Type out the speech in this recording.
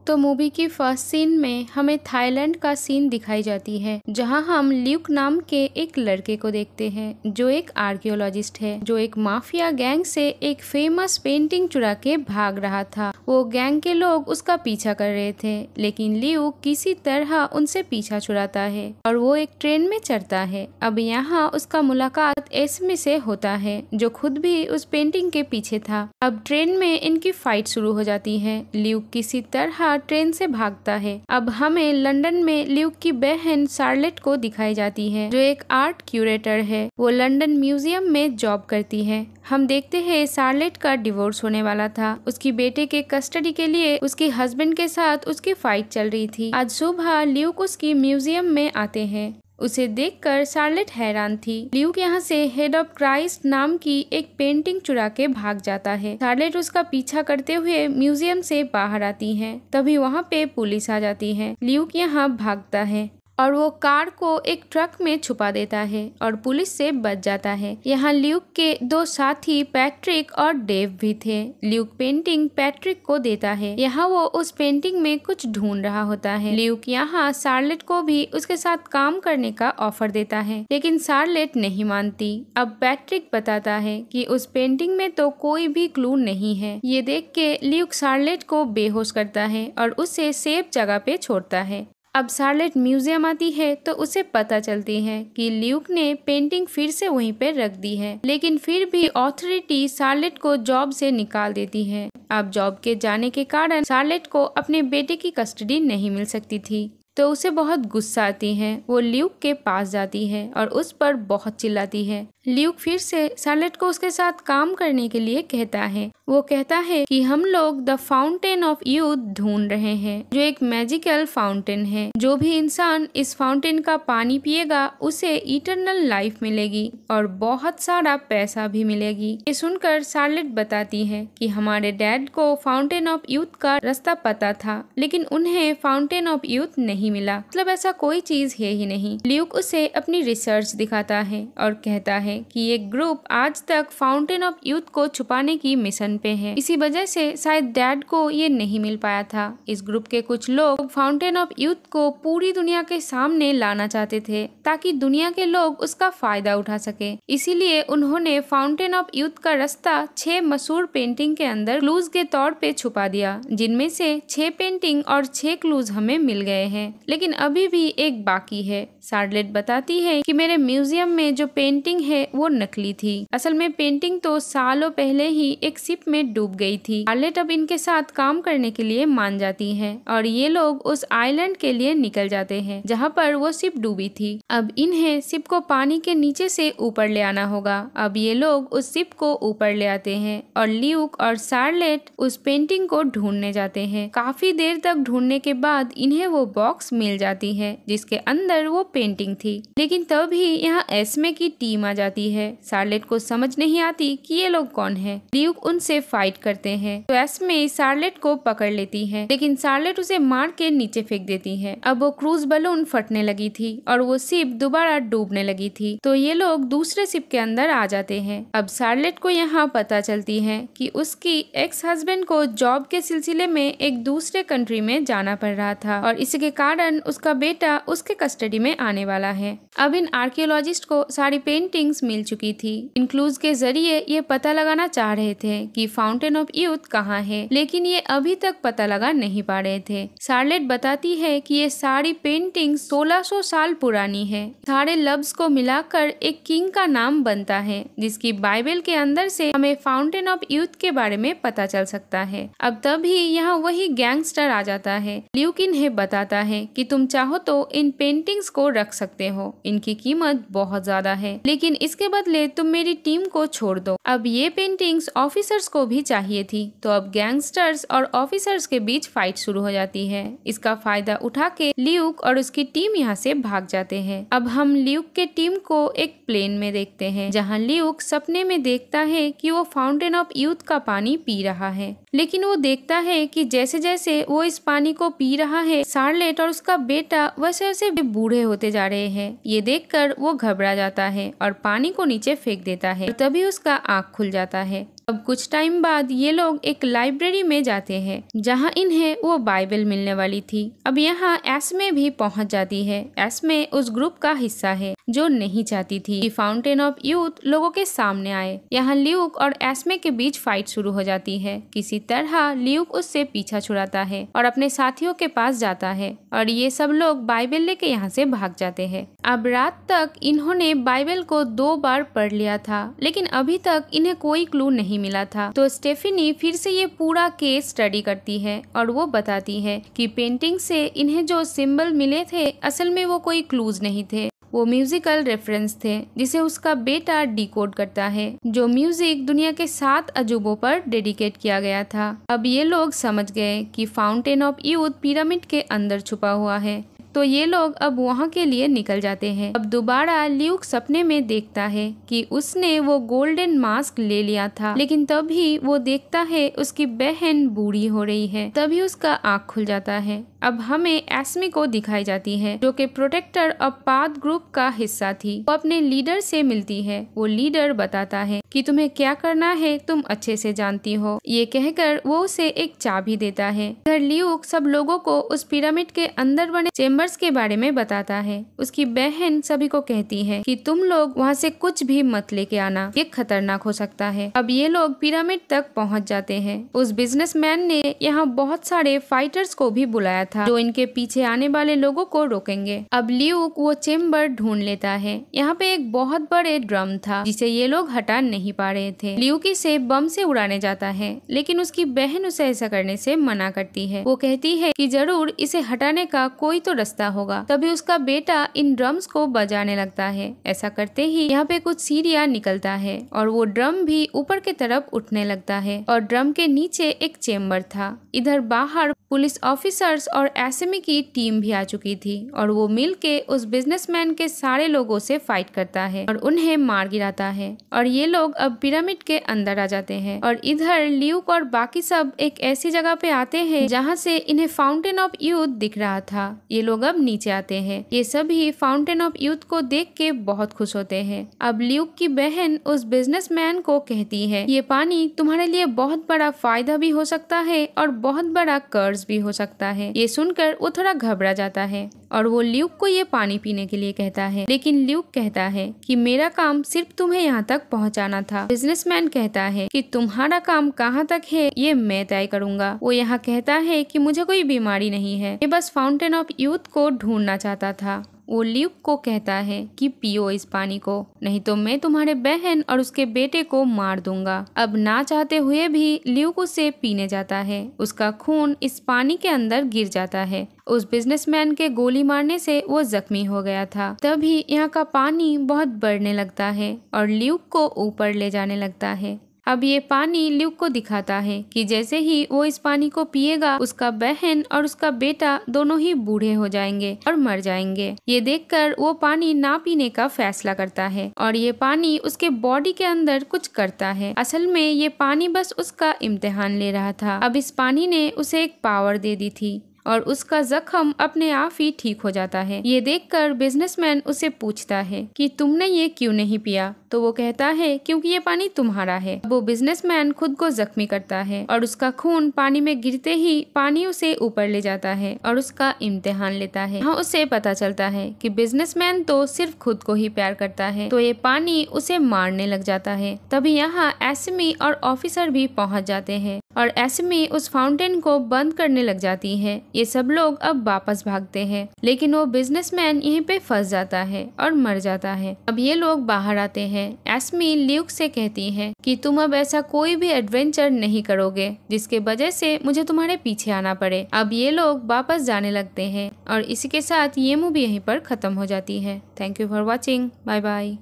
तो मूवी की first scene में हमें थाईलैंड का सीन दिखाई जाती है, जहां हम ल्यूक नाम के एक लड़के को देखते हैं जो एक आर्कियोलॉजिस्ट है, जो एक माफिया गैंग से एक फेमस पेंटिंग चुरा के भाग रहा था। वो गैंग के लोग उसका पीछा कर रहे थे, लेकिन ल्यूक किसी तरह उनसे पीछा छुड़ाता है और वो एक ट्रेन में चढ़ता है। अब यहाँ उसका मुलाकात एस्मे से होता है, जो खुद भी उस पेंटिंग के पीछे था। अब ट्रेन में इनकी फाइट शुरू हो जाती है। ल्यूक किसी तरह ट्रेन से भागता है। अब हमें लंदन में ल्यूक की बहन शार्लेट को दिखाई जाती है, जो एक आर्ट क्यूरेटर है। वो लंदन म्यूजियम में जॉब करती है। हम देखते हैं शार्लेट का डिवोर्स होने वाला था। उसकी बेटे के कस्टडी के लिए उसके हस्बैंड के साथ उसकी फाइट चल रही थी। आज सुबह ल्यूक उसकी म्यूजियम में आते हैं। उसे देखकर शार्लेट हैरान थी। ल्यूक यहाँ से हेड ऑफ क्राइस्ट नाम की एक पेंटिंग चुरा के भाग जाता है। शार्लेट उसका पीछा करते हुए म्यूजियम से बाहर आती है। तभी वहाँ पे पुलिस आ जाती है। ल्यूक यहाँ भागता है और वो कार को एक ट्रक में छुपा देता है और पुलिस से बच जाता है। यहाँ ल्यूक के दो साथी पैट्रिक और डेव भी थे। ल्यूक पेंटिंग पैट्रिक को देता है। यहाँ वो उस पेंटिंग में कुछ ढूंढ रहा होता है। ल्यूक यहाँ शार्लेट को भी उसके साथ काम करने का ऑफर देता है, लेकिन शार्लेट नहीं मानती। अब पैट्रिक बताता है कि उस पेंटिंग में तो कोई भी क्लू नहीं है। ये देख के ल्यूक शार्लेट को बेहोश करता है और उसे सेफ जगह पे छोड़ता है। अब शार्लेट म्यूजियम आती है तो उसे पता चलती है कि ल्यूक ने पेंटिंग फिर से वहीं पे रख दी है, लेकिन फिर भी अथॉरिटी शार्लेट को जॉब से निकाल देती है। अब जॉब के जाने के कारण शार्लेट को अपने बेटे की कस्टडी नहीं मिल सकती थी, तो उसे बहुत गुस्सा आती है। वो ल्यूक के पास जाती है और उस पर बहुत चिल्लाती है। ल्यूक फिर से शार्लेट को उसके साथ काम करने के लिए कहता है। वो कहता है कि हम लोग द फाउंटेन ऑफ यूथ ढूंढ रहे हैं, जो एक मैजिकल फाउंटेन है। जो भी इंसान इस फाउंटेन का पानी पिएगा उसे इटरनल लाइफ मिलेगी और बहुत सारा पैसा भी मिलेगी। ये सुनकर शार्लेट बताती है कि हमारे डैड को फाउंटेन ऑफ यूथ का रास्ता पता था, लेकिन उन्हें फाउंटेन ऑफ यूथ नहीं मिला। मतलब ऐसा कोई चीज है ही नहीं। ल्यूक उसे अपनी रिसर्च दिखाता है और कहता है कि ये ग्रुप आज तक फाउंटेन ऑफ यूथ को छुपाने की मिशन पे है। इसी वजह से शायद डैड को ये नहीं मिल पाया था। इस ग्रुप के कुछ लोग फाउंटेन ऑफ यूथ को पूरी दुनिया के सामने लाना चाहते थे, ताकि दुनिया के लोग उसका फायदा उठा सके। इसीलिए उन्होंने फाउंटेन ऑफ यूथ का रास्ता 6 मशहूर पेंटिंग के अंदर क्लूज के तौर पे छुपा दिया, जिनमें से 6 पेंटिंग और 6 क्लूज हमें मिल गए हैं, लेकिन अभी भी एक बाकी है। शार्लेट बताती है कि मेरे म्यूजियम में जो पेंटिंग है वो नकली थी। असल में पेंटिंग तो सालों पहले ही एक शिप में डूब गई थी। शार्लेट अब इनके साथ काम करने के लिए मान जाती है और ये लोग उस आइलैंड के लिए निकल जाते हैं जहाँ पर वो शिप डूबी थी। अब इन्हें शिप को पानी के नीचे से ऊपर ले आना होगा। अब ये लोग उस शिप को ऊपर ले आते हैं और ल्यूक और शार्लेट उस पेंटिंग को ढूंढने जाते हैं। काफी देर तक ढूंढने के बाद इन्हें वो बॉक्स मिल जाती है जिसके अंदर वो पेंटिंग थी, लेकिन तभी यहाँ एस्मे की टीम आ जाती है। शार्लेट को समझ नहीं आती कि ये लोग कौन है। ल्यूक उनसे फाइट करते हैं तो एस्मे शार्लेट को पकड़ लेती है, लेकिन शार्लेट उसे मार के नीचे फेंक देती है। अब वो क्रूज बलून फटने लगी थी और वो शिप दोबारा डूबने लगी थी, तो ये लोग दूसरे शिप के अंदर आ जाते हैं। अब शार्लेट को यहाँ पता चलती है कि उसकी एक्स हस्बैंड को जॉब के सिलसिले में एक दूसरे कंट्री में जाना पड़ रहा था और इसके कारण उसका बेटा उसके कस्टडी में आने वाला है। अब इन आर्कियोलॉजिस्ट को सारी पेंटिंग्स मिल चुकी थी। इन क्लूज के जरिए ये पता लगाना चाह रहे थे कि फाउंटेन ऑफ यूथ कहाँ है, लेकिन ये अभी तक पता लगा नहीं पा रहे थे। शार्लेट बताती है कि ये सारी पेंटिंग 1600 साल पुरानी है। सारे लफ्ज को मिलाकर एक किंग का नाम बनता है, जिसकी बाइबल के अंदर से हमें फाउंटेन ऑफ यूथ के बारे में पता चल सकता है। अब तभी यहाँ वही गैंगस्टर आ जाता है। ल्यूक इन्हें बताता है कि तुम चाहो तो इन पेंटिंग्स को रख सकते हो, इनकी कीमत बहुत ज्यादा है, लेकिन इसके बदले तुम मेरी टीम को छोड़ दो। अब ये पेंटिंग्स ऑफिसर्स को भी चाहिए थी, तो अब गैंगस्टर्स और ऑफिसर्स के बीच फाइट शुरू हो जाती है। इसका फायदा उठा के ल्यूक और उसकी टीम यहाँ से भाग जाते हैं। अब हम ल्यूक के टीम को एक प्लेन में देखते हैं, जहाँ ल्यूक सपने में देखता है कि वो फाउंटेन ऑफ यूथ का पानी पी रहा है, लेकिन वो देखता है कि जैसे जैसे वो इस पानी को पी रहा है, शार्लेट और उसका बेटा वैसे वैसे बूढ़े होते जा रहे हैं। ये देखकर वो घबरा जाता है और पानी को नीचे फेंक देता है। तभी उसका आँख खुल जाता है अब कुछ टाइम बाद ये लोग एक लाइब्रेरी में जाते हैं जहाँ इन्हें वो बाइबल मिलने वाली थी। अब यहाँ एस्मे भी पहुँच जाती है। एस्मे उस ग्रुप का हिस्सा है जो नहीं चाहती थी कि फाउंटेन ऑफ यूथ लोगों के सामने आए। यहाँ ल्यूक और एस्मे के बीच फाइट शुरू हो जाती है। किसी तरह ल्यूक उससे पीछा छुड़ाता है और अपने साथियों के पास जाता है और ये सब लोग बाइबल लेके यहाँ से भाग जाते हैं। अब रात तक इन्होंने बाइबल को 2 बार पढ़ लिया था, लेकिन अभी तक इन्हें कोई क्लू नहीं मिला था। तो स्टेफनी फिर से ये पूरा केस स्टडी करती है और वो बताती है कि पेंटिंग से इन्हें जो सिंबल मिले थे असल में वो कोई क्लूज नहीं थे, वो म्यूजिकल रेफरेंस थे जिसे उसका बेटा डिकोड करता है, जो म्यूजिक दुनिया के 7 अजूबों पर डेडिकेट किया गया था। अब ये लोग समझ गए कि फाउंटेन ऑफ यूथ पिरामिड के अंदर छुपा हुआ है, तो ये लोग अब वहाँ के लिए निकल जाते हैं। अब दोबारा ल्यूक सपने में देखता है कि उसने वो गोल्डन मास्क ले लिया था, लेकिन तभी वो देखता है उसकी बहन बूढ़ी हो रही है। तभी उसका आँख खुल जाता है। अब हमें एस्मी को दिखाई जाती है जो कि प्रोटेक्टर ऑफ पाथ ग्रुप का हिस्सा थी। वो अपने लीडर से मिलती है। वो लीडर बताता है कि तुम्हें क्या करना है तुम अच्छे से जानती हो। ये कहकर वो उसे एक चाबी देता है। इधर ल्यूक सब लोगों को उस पिरामिड के अंदर बने चेम्बर्स के बारे में बताता है। उसकी बहन सभी को कहती है कि तुम लोग वहाँ से कुछ भी मत लेके आना, ये खतरनाक हो सकता है। अब ये लोग पिरामिड तक पहुँच जाते हैं। उस बिजनेसमैन ने यहाँ बहुत सारे फाइटर्स को भी बुलाया था जो इनके पीछे आने वाले लोगों को रोकेंगे। अब ल्यूक वो चेम्बर ढूंढ लेता है। यहाँ पे एक बहुत बड़े ड्रम था जिसे ये लोग हटा नहीं पा रहे थे। ल्यूक इसे बम से उड़ाने जाता है, लेकिन उसकी बहन उसे ऐसा करने से मना करती है। वो कहती है कि जरूर इसे हटाने का कोई तो रास्ता होगा। तभी उसका बेटा इन ड्रम्स को बजाने लगता है। ऐसा करते ही यहाँ पे कुछ सीढ़ियाँ निकलता है और वो ड्रम भी ऊपर की तरफ उठने लगता है और ड्रम के नीचे एक चेम्बर था। इधर बाहर पुलिस ऑफिसर्स और एसएमई की टीम भी आ चुकी थी और वो मिलके उस बिजनेसमैन के सारे लोगों से फाइट करता है और उन्हें मार गिराता है और ये लोग अब पिरामिड के अंदर आ जाते हैं। और इधर ल्यूक और बाकी सब एक ऐसी जगह पे आते हैं जहाँ से इन्हें फाउंटेन ऑफ यूथ दिख रहा था। ये लोग अब नीचे आते हैं। ये सभी फाउंटेन ऑफ यूथ को देख के बहुत खुश होते हैं। अब ल्यूक की बहन उस बिजनेसमैन को कहती है ये पानी तुम्हारे लिए बहुत बड़ा फायदा भी हो सकता है और बहुत बड़ा कर्ज भी हो सकता है। ये सुनकर वो थोड़ा घबरा जाता है और वो ल्यूक को ये पानी पीने के लिए कहता है, लेकिन ल्यूक कहता है कि मेरा काम सिर्फ तुम्हें यहाँ तक पहुँचाना था। बिजनेसमैन कहता है कि तुम्हारा काम कहाँ तक है ये मैं तय करूँगा। वो यहाँ कहता है कि मुझे कोई बीमारी नहीं है, मैं बस फाउंटेन ऑफ यूथ को ढूंढना चाहता था। वो ल्यूक को कहता है कि पियो इस पानी को, नहीं तो मैं तुम्हारे बहन और उसके बेटे को मार दूंगा। अब ना चाहते हुए भी ल्यूक उसे पीने जाता है। उसका खून इस पानी के अंदर गिर जाता है। उस बिजनेसमैन के गोली मारने से वो जख्मी हो गया था। तभी यहाँ का पानी बहुत बढ़ने लगता है और ल्यूक को ऊपर ले जाने लगता है। अब ये पानी ल्यूक को दिखाता है कि जैसे ही वो इस पानी को पिएगा उसका बहन और उसका बेटा दोनों ही बूढ़े हो जाएंगे और मर जाएंगे। ये देखकर वो पानी ना पीने का फैसला करता है और ये पानी उसके बॉडी के अंदर कुछ करता है। असल में ये पानी बस उसका इम्तिहान ले रहा था। अब इस पानी ने उसे एक पावर दे दी थी और उसका जख्म अपने आप ही ठीक हो जाता है। ये देखकर बिजनेसमैन उसे पूछता है कि तुमने ये क्यों नहीं पिया, तो वो कहता है क्योंकि ये पानी तुम्हारा है। वो बिजनेसमैन खुद को जख्मी करता है और उसका खून पानी में गिरते ही पानी उसे ऊपर ले जाता है और उसका इम्तिहान लेता है। यहाँ उसे पता चलता है कि बिजनेसमैन तो सिर्फ खुद को ही प्यार करता है, तो ये पानी उसे मारने लग जाता है। तभी यहाँ एसएमई और ऑफिसर भी पहुँच जाते हैं और एसएमई उस फाउंटेन को बंद करने लग जाती है। ये सब लोग अब वापस भागते हैं, लेकिन वो बिजनेसमैन यहीं पे फंस जाता है और मर जाता है। अब ये लोग बाहर आते हैं। एस्मी ल्यूक से कहती है कि तुम अब ऐसा कोई भी एडवेंचर नहीं करोगे जिसके वजह से मुझे तुम्हारे पीछे आना पड़े। अब ये लोग वापस जाने लगते हैं और इसी के साथ ये मूवी यहीं पर खत्म हो जाती है। Thank you for watching. Bye bye.